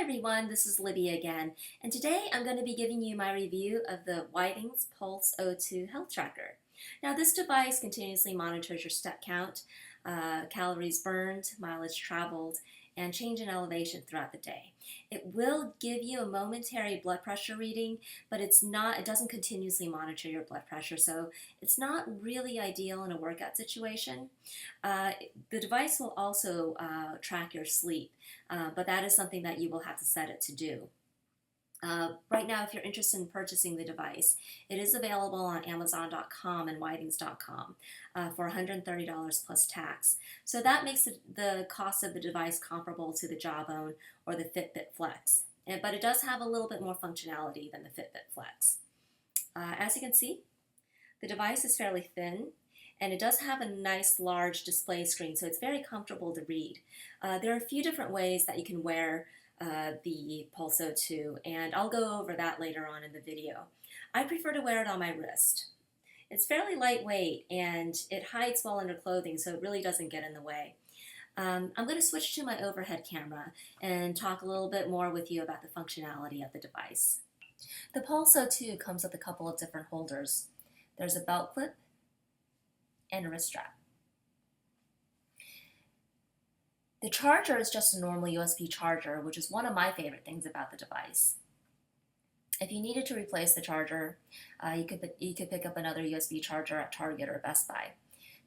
everyone, this is Libby again, and today I'm going to be giving you my review of the Withings Pulse O2 Health Tracker. Now this device continuously monitors your step count, calories burned, mileage traveled, and change in elevation throughout the day. It will give you a momentary blood pressure reading, but it doesn't continuously monitor your blood pressure, so it's not really ideal in a workout situation. The device will also track your sleep, but that is something that you will have to set it to do. Right now, if you're interested in purchasing the device, it is available on Amazon.com and Withings.com for $130 plus tax. So that makes the cost of the device comparable to the Jawbone or the Fitbit Flex. But it does have a little bit more functionality than the Fitbit Flex. As you can see, the device is fairly thin, and it does have a nice large display screen, so it's very comfortable to read. There are a few different ways that you can wear the Pulse O2, and I'll go over that later on in the video. I prefer to wear it on my wrist. It's fairly lightweight and it hides well under clothing, so it really doesn't get in the way. I'm going to switch to my overhead camera and talk a little bit more with you about the functionality of the device. The Pulse O2 comes with a couple of different holders. There's a belt clip and a wrist strap. The charger is just a normal USB charger, which is one of my favorite things about the device. If you needed to replace the charger, you could pick up another USB charger at Target or Best Buy.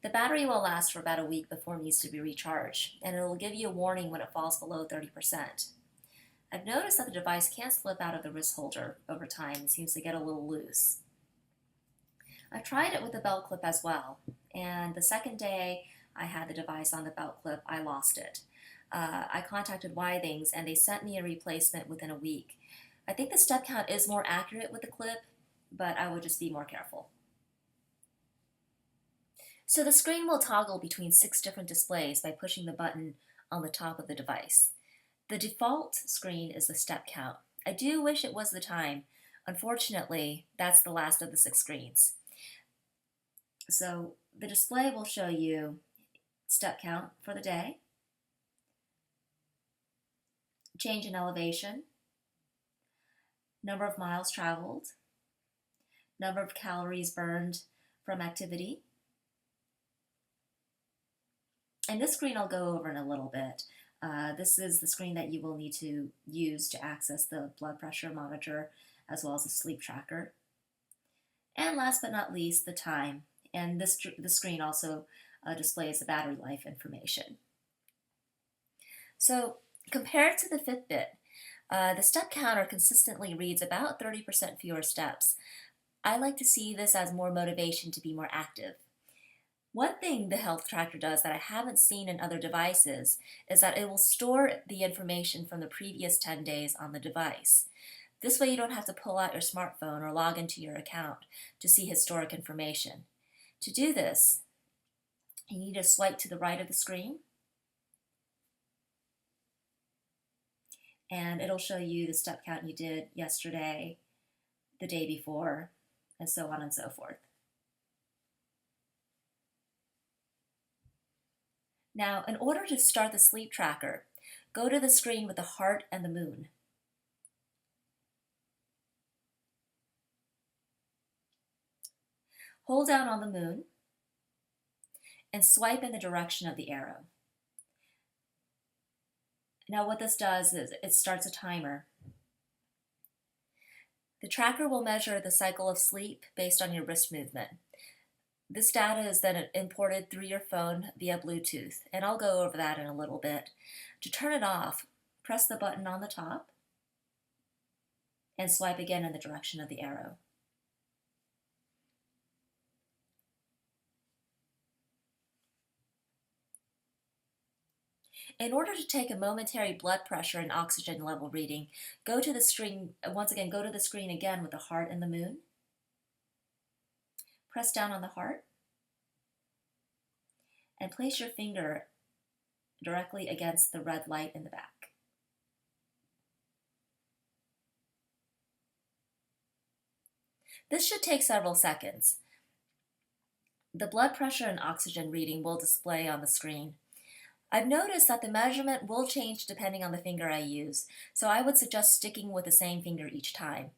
The battery will last for about a week before it needs to be recharged, and it will give you a warning when it falls below 30%. I've noticed that the device can slip out of the wrist holder over time and seems to get a little loose. I tried it with the belt clip as well, and the second day I had the device on the belt clip, I lost it. I contacted Withings and they sent me a replacement within a week. I think the step count is more accurate with the clip, but I would just be more careful. So the screen will toggle between 6 different displays by pushing the button on the top of the device. The default screen is the step count. I do wish it was the time. Unfortunately, that's the last of the 6 screens. So the display will show you step count for the day, change in elevation, number of miles traveled, number of calories burned from activity. And this screen I'll go over in a little bit. This is the screen that you will need to use to access the blood pressure monitor as well as the sleep tracker. And last but not least, the time. And this screen also displays the battery life information. So compared to the Fitbit, the step counter consistently reads about 30% fewer steps. I like to see this as more motivation to be more active. One thing the health tracker does that I haven't seen in other devices is that it will store the information from the previous 10 days on the device. This way you don't have to pull out your smartphone or log into your account to see historic information. To do this, you need to swipe to the right of the screen, and it'll show you the step count you did yesterday, the day before, and so on and so forth. Now, in order to start the sleep tracker, go to the screen with the heart and the moon. Hold down on the moon and swipe in the direction of the arrow. Now what this does is it starts a timer. The tracker will measure the cycle of sleep based on your wrist movement. This data is then imported through your phone via Bluetooth, and I'll go over that in a little bit. To turn it off, press the button on the top and swipe again in the direction of the arrow. In order to take a momentary blood pressure and oxygen level reading, go to the screen again with the heart and the moon. Press down on the heart and place your finger directly against the red light in the back. This should take several seconds. The blood pressure and oxygen reading will display on the screen. I've noticed that the measurement will change depending on the finger I use, so I would suggest sticking with the same finger each time.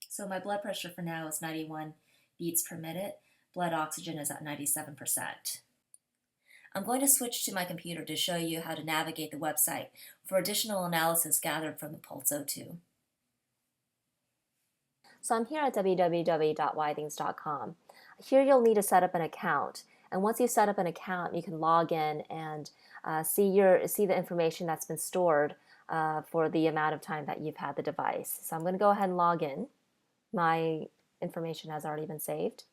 So my blood pressure for now is 91 beats per minute. Blood oxygen is at 97%. I'm going to switch to my computer to show you how to navigate the website for additional analysis gathered from the Pulse O2. So I'm here at www.withings.com. Here you'll need to set up an account. And once you set up an account, you can log in and see the information that's been stored for the amount of time that you've had the device. So I'm going to go ahead and log in. My information has already been saved.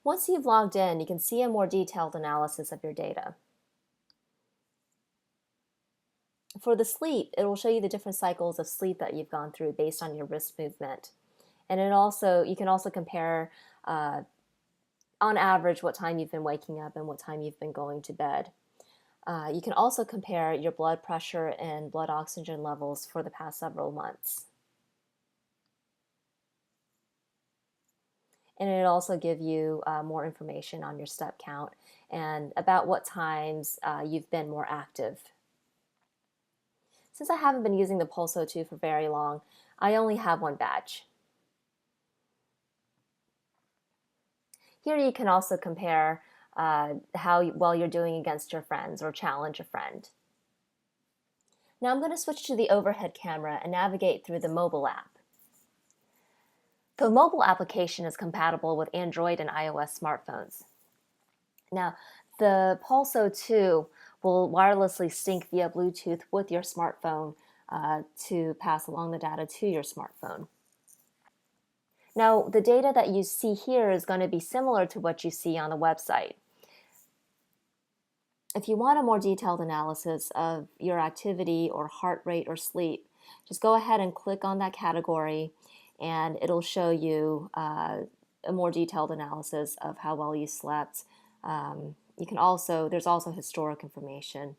Once you've logged in, you can see a more detailed analysis of your data. For the sleep, it will show you the different cycles of sleep that you've gone through based on your wrist movement. And you can also compare on average what time you've been waking up and what time you've been going to bed. You can also compare your blood pressure and blood oxygen levels for the past several months. And it'll also give you more information on your step count and about what times you've been more active. Since I haven't been using the Pulse O2 for very long, I only have one badge. Here you can also compare how well you're doing against your friends or challenge a friend. Now I'm going to switch to the overhead camera and navigate through the mobile app. The mobile application is compatible with Android and iOS smartphones. Now, the Pulse O2 will wirelessly sync via Bluetooth with your smartphone to pass along the data to your smartphone. Now, the data that you see here is going to be similar to what you see on the website. If you want a more detailed analysis of your activity or heart rate or sleep, just go ahead and click on that category and it'll show you a more detailed analysis of how well you slept. There's also historic information.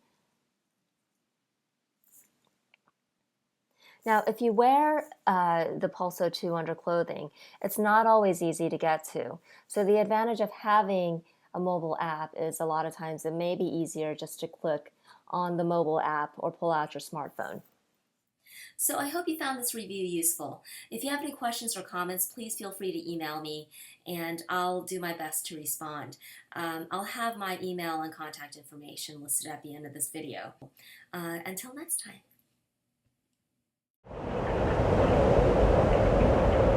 Now, if you wear the Pulse O2 under clothing, it's not always easy to get to. So the advantage of having a mobile app is a lot of times it may be easier just to click on the mobile app or pull out your smartphone. So I hope you found this review useful. If you have any questions or comments, please feel free to email me and I'll do my best to respond. I'll have my email and contact information listed at the end of this video. Until next time.